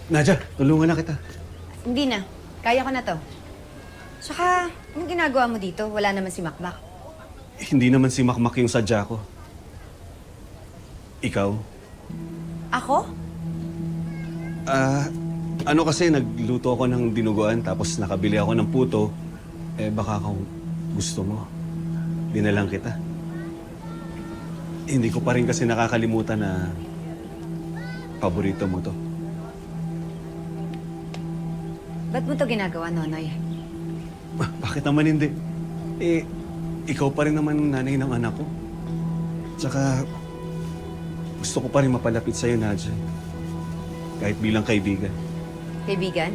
Nadja, tulungan na kita. Hindi na. Kaya ko na to. Tsaka, anong ginagawa mo dito? Wala naman si Makmak. Hindi naman si Makmak yung sadya ko. Ikaw? Ako? Ano kasi, nagluto ako ng dinuguan tapos nakabili ako ng puto. Baka kung gusto mo, dinalang kita. Hindi ko pa rin kasi nakakalimutan na paborito mo to. Ba't mo to ginagawa, Nonoy? Bakit naman hindi? Ikaw pa rin naman nanay ng anak ko. Tsaka, gusto ko pa rin mapalapit sa'yo, Nadja. Kahit bilang kaibigan. Kaibigan?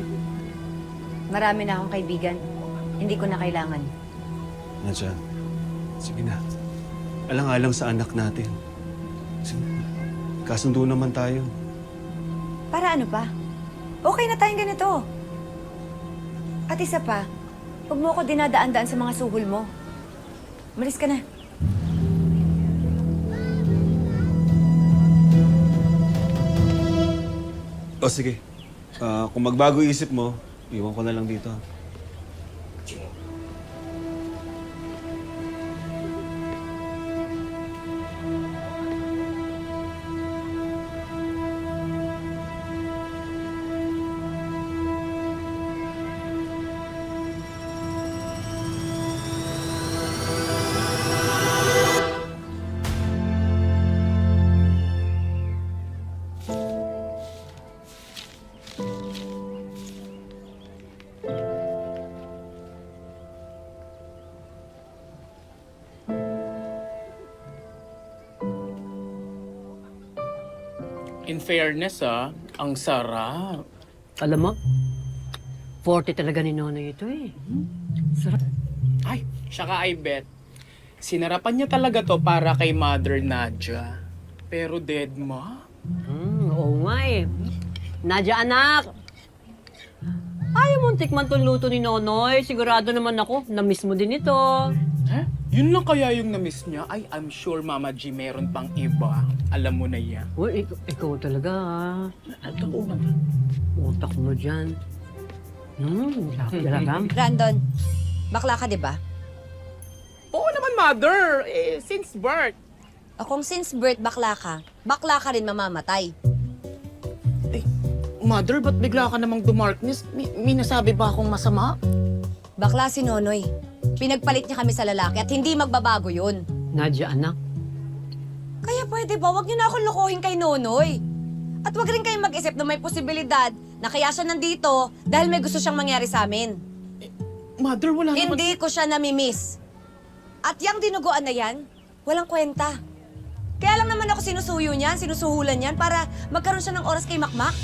Marami na akong kaibigan. Hindi ko na kailangan. Nadja, sige na. Alang-alang sa anak natin. Sige, kasundo naman tayo. Para ano pa? Okay na tayong ganito. At isa pa, huwag mo ako dinadaan-daan sa mga suhol mo. Malis ka na. O sige, kung magbago isip mo, iwan ko na lang dito. In fairness, ang sarap. Alam mo, forte talaga ni Nonoy ito eh. Sarap. Ay, saka I bet, sinarapan niya talaga to para kay Mother Nadja. Pero dead ma? Oo nga eh. Nadja anak! Ayaw mong tikman tong luto ni Nonoy. Sigurado naman ako, na-miss mo din ito. Eh? Yun lang kaya yung na-miss niya? Ay, I'm sure Mama G meron pang iba. Alam mo na yan. Uy, ikaw talaga ah. Totoo naman. Utak mo dyan. Talaga. Brandon, bakla ka, di ba? Oo naman, Mother. Since birth. Kung since birth bakla ka rin mamamatay. Mother, ba't bigla ka namang dumarkness? May nasabi ba akong masama? Bakla si Nonoy. Pinagpalit niya kami sa lalaki at hindi magbabago yun. Nadja anak, Kaya pwede ba, wag niyo na akong lokohin kay Nonoy. At wag rin kayong mag-isip na may posibilidad na kaya siya nandito dahil may gusto siyang mangyari sa amin. Mother, wala naman... Hindi ko siya namimiss. At yung dinuguan na yan, walang kwenta. Kaya lang naman ako sinusuyo niyan, sinusuhulan niyan para magkaroon siya ng oras kay Makmak.